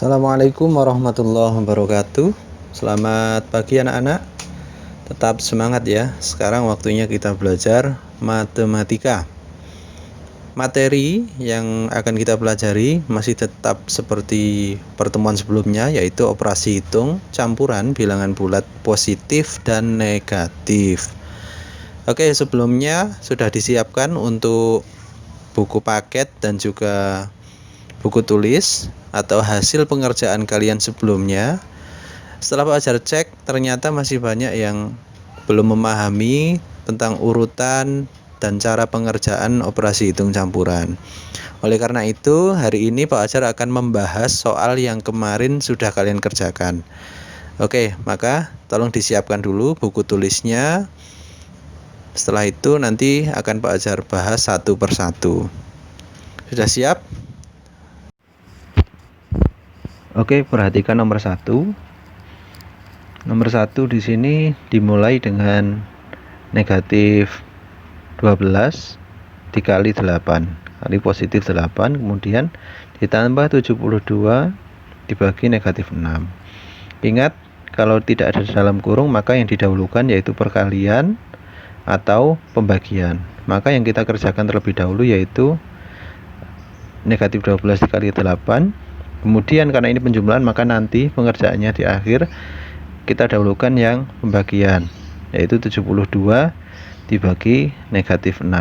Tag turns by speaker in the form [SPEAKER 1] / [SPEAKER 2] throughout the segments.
[SPEAKER 1] Assalamualaikum warahmatullahi wabarakatuh. Selamat pagi anak-anak. Tetap semangat ya. Sekarang waktunya kita belajar matematika. Materi yang akan kita pelajari masih tetap seperti pertemuan sebelumnya, yaitu operasi hitung, campuran bilangan bulat positif dan negatif. Oke, sebelumnya sudah disiapkan untuk buku paket dan juga buku tulis atau hasil pengerjaan kalian sebelumnya. Setelah Pak Ajar cek, ternyata masih banyak yang belum memahami tentang urutan dan cara pengerjaan operasi hitung campuran. Oleh karena itu, hari ini Pak Ajar akan membahas soal yang kemarin sudah kalian kerjakan. Oke, maka tolong disiapkan dulu buku tulisnya. Setelah itu nanti akan Pak Ajar bahas satu persatu. Sudah siap? Oke, perhatikan nomor 1. Nomor 1 di sini dimulai dengan negatif 12 dikali 8 kali positif 8, kemudian ditambah 72 dibagi negatif 6. Ingat, kalau tidak ada dalam kurung maka yang didahulukan yaitu perkalian atau pembagian. Maka yang kita kerjakan terlebih dahulu yaitu negatif 12 dikali 8. Kemudian karena ini penjumlahan maka nanti pengerjaannya di akhir kita dahulukan yang pembagian, yaitu 72 dibagi negatif 6.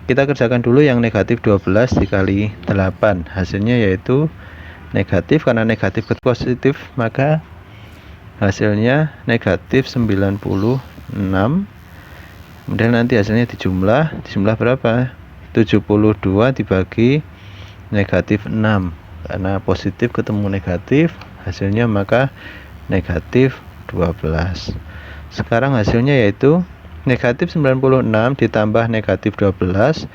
[SPEAKER 1] Kita kerjakan dulu yang negatif 12 dikali 8. Hasilnya yaitu negatif, karena negatif ke positif maka hasilnya negatif 96. Kemudian nanti hasilnya dijumlah berapa? 72 dibagi negatif 6. Karena positif ketemu negatif, hasilnya maka negatif 12. Sekarang hasilnya yaitu negatif 96 ditambah negatif 12,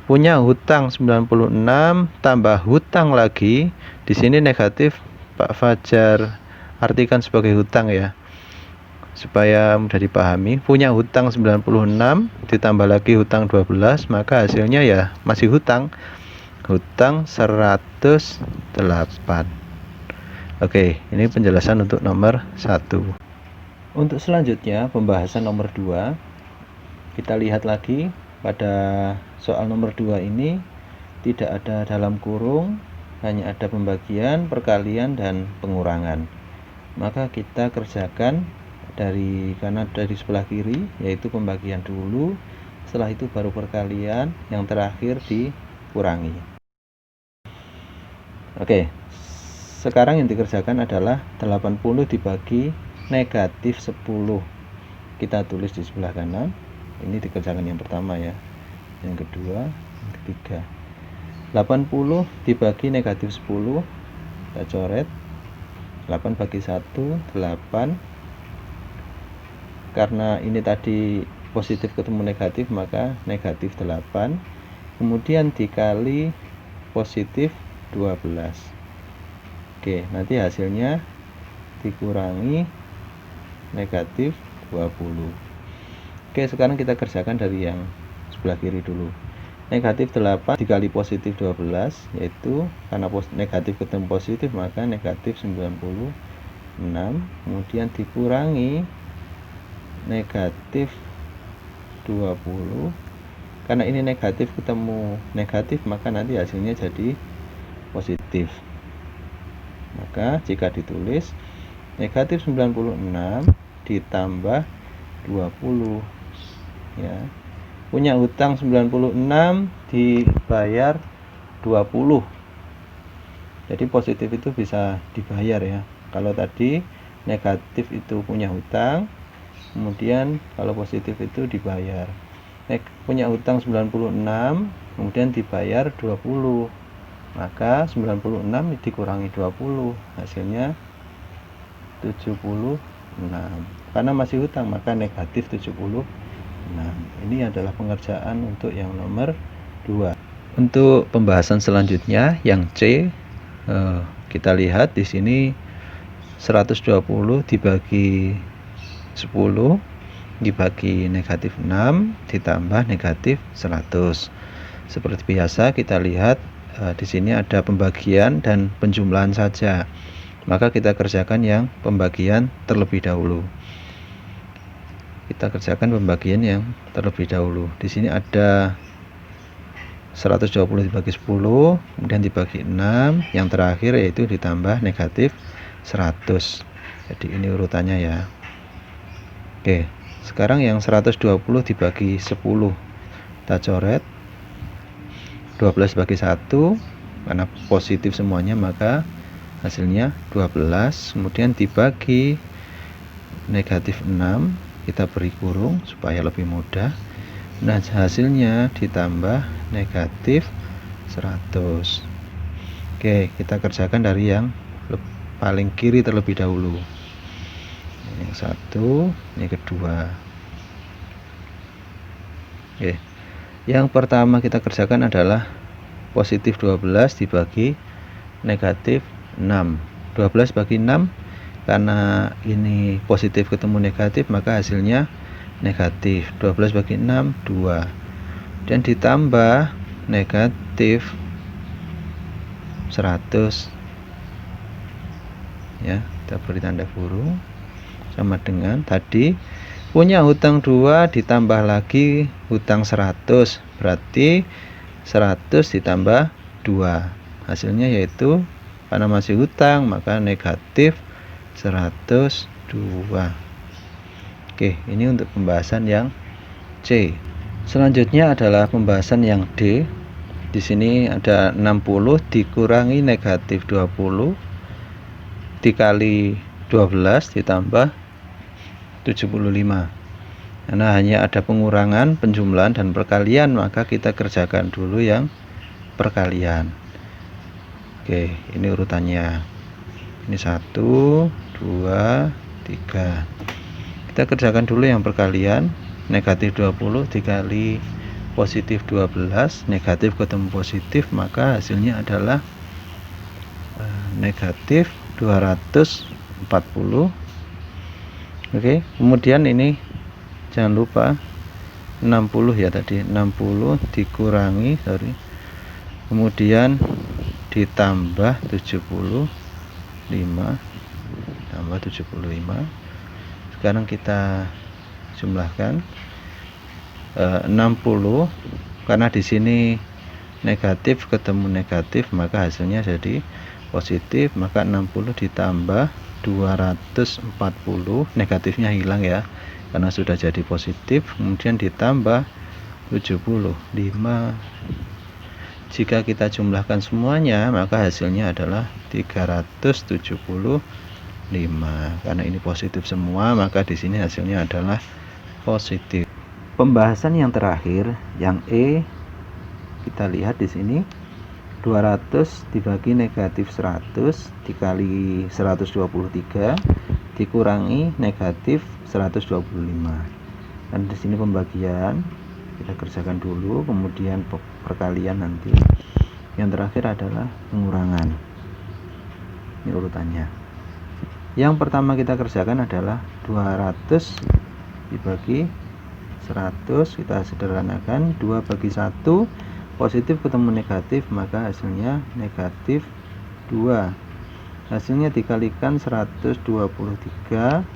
[SPEAKER 1] punya hutang 96 tambah hutang lagi. Di sini negatif Pak Fajar artikan sebagai hutang ya, supaya mudah dipahami. Punya hutang 96 ditambah lagi hutang 12, maka hasilnya ya masih hutang 108. Oke, ini penjelasan untuk nomor 1. Untuk selanjutnya pembahasan nomor 2. Kita lihat lagi pada soal nomor 2 ini tidak ada dalam kurung, hanya ada pembagian, perkalian dan pengurangan. Maka kita kerjakan dari kanan dari sebelah kiri, yaitu pembagian dulu, setelah itu baru perkalian, yang terakhir dikurangi. Oke, sekarang yang dikerjakan adalah 80 dibagi negatif 10. Kita tulis di sebelah kanan. Ini dikerjakan yang pertama ya. Yang kedua, yang ketiga. 80 dibagi negatif 10. Kita coret. 8 bagi 1, 8. Karena ini tadi positif ketemu negatif, maka negatif 8. Kemudian dikali positif 12. Oke, nanti hasilnya dikurangi negatif 20. Oke, sekarang kita kerjakan dari yang sebelah kiri dulu. Negatif 8 dikali positif 12, yaitu karena negatif ketemu positif maka negatif 96. Kemudian dikurangi negatif 20. Karena ini negatif ketemu negatif maka nanti hasilnya jadi positif. Maka jika ditulis negatif 96 ditambah 20 ya. Punya hutang 96 dibayar 20. Jadi positif itu bisa dibayar ya. Kalau tadi negatif itu punya hutang, kemudian kalau positif itu dibayar. Punya hutang 96 kemudian dibayar 20. Maka 96 dikurangi 20, hasilnya 76. Karena masih hutang maka negatif 76. Ini adalah pengerjaan untuk yang nomor 2. Untuk pembahasan selanjutnya yang C, kita lihat di sini 120 dibagi 10 dibagi negatif 6 ditambah negatif 100. Seperti biasa kita lihat di sini ada pembagian dan penjumlahan saja, maka kita kerjakan yang pembagian terlebih dahulu. Kita kerjakan pembagian yang terlebih dahulu. Di sini ada 120 dibagi 10, kemudian dibagi 6, yang terakhir yaitu ditambah negatif 100. Jadi ini urutannya ya. Oke, sekarang yang 120 dibagi 10 kita coret. 12 bagi 1, karena positif semuanya maka hasilnya 12. Kemudian dibagi negatif 6, kita beri kurung supaya lebih mudah. Nah, hasilnya ditambah negatif 100. Oke, kita kerjakan dari yang paling kiri terlebih dahulu. Yang satu, yang kedua. Oke, yang pertama kita kerjakan adalah positif 12 dibagi negatif 6. 12 bagi 6, karena ini positif ketemu negatif maka hasilnya negatif. 12 bagi 6, 2. Dan ditambah negatif 100. Ya, kita beri tanda kurung sama dengan tadi punya hutang 2 ditambah lagi hutang 100, berarti 100 ditambah 2, hasilnya yaitu karena masih hutang maka negatif 102. Oke, ini untuk pembahasan yang C. Selanjutnya adalah pembahasan yang D. Di sini ada 60 dikurangi negatif 20 dikali 12 ditambah 75. Karena hanya ada pengurangan, penjumlahan, dan perkalian, maka kita kerjakan dulu yang perkalian. Oke, ini urutannya. Ini 1, 2, 3. Kita kerjakan dulu yang perkalian. Negatif 20 dikali positif 12, negatif ketemu positif, maka hasilnya adalah negatif 240. Oke, kemudian ini jangan lupa 60 ya tadi, 60 dikurangi kemudian ditambah 75 tambah 75. Sekarang kita jumlahkan 60, karena di sini negatif ketemu negatif maka hasilnya jadi positif, maka 60 ditambah 240, negatifnya hilang ya karena sudah jadi positif, kemudian ditambah 75. Jika kita jumlahkan semuanya maka hasilnya adalah 375. Karena ini positif semua maka di sini hasilnya adalah positif. Pembahasan yang terakhir yang E, kita lihat di sini 200 dibagi negatif 100 dikali 123 dikurangi negatif 125. Dan di sini pembagian kita kerjakan dulu, kemudian perkalian nanti. Yang terakhir adalah pengurangan. Ini urutannya. Yang pertama kita kerjakan adalah 200 dibagi 100, kita sederhanakan 2 bagi 1, positif ketemu negatif maka hasilnya negatif 2. Hasilnya dikalikan 123,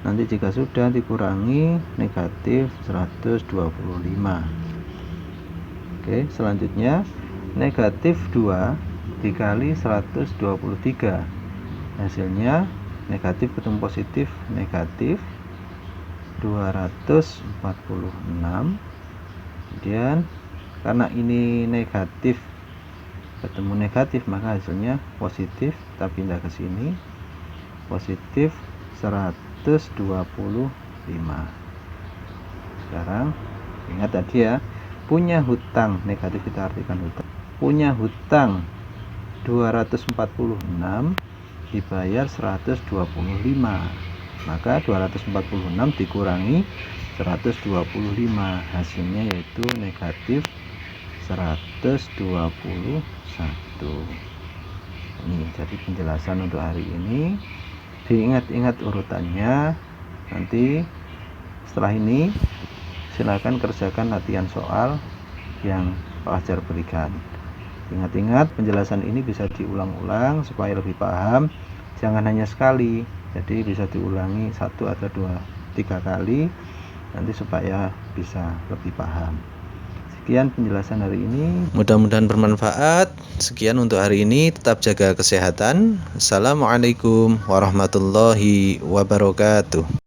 [SPEAKER 1] nanti jika sudah dikurangi negatif 125. Oke, selanjutnya negatif 2 dikali 123, hasilnya negatif ketemu positif negatif 246. Kemudian karena ini negatif ketemu negatif maka hasilnya positif, kita pindah ke sini positif 125. Sekarang ingat tadi ya, punya hutang negatif kita artikan hutang, punya hutang 246 dibayar 125, maka 246 dikurangi 125, hasilnya yaitu negatif 121. Ini jadi penjelasan untuk hari ini. Diingat-ingat urutannya. Nanti setelah ini silakan kerjakan latihan soal yang Pak Ajar berikan. Ingat-ingat, penjelasan ini bisa diulang-ulang supaya lebih paham. Jangan hanya sekali, jadi bisa diulangi 1 atau 2, 3 kali nanti supaya bisa lebih paham. Sekian penjelasan hari ini, mudah-mudahan bermanfaat. Sekian untuk hari ini, tetap jaga kesehatan. Assalamualaikum warahmatullahi wabarakatuh.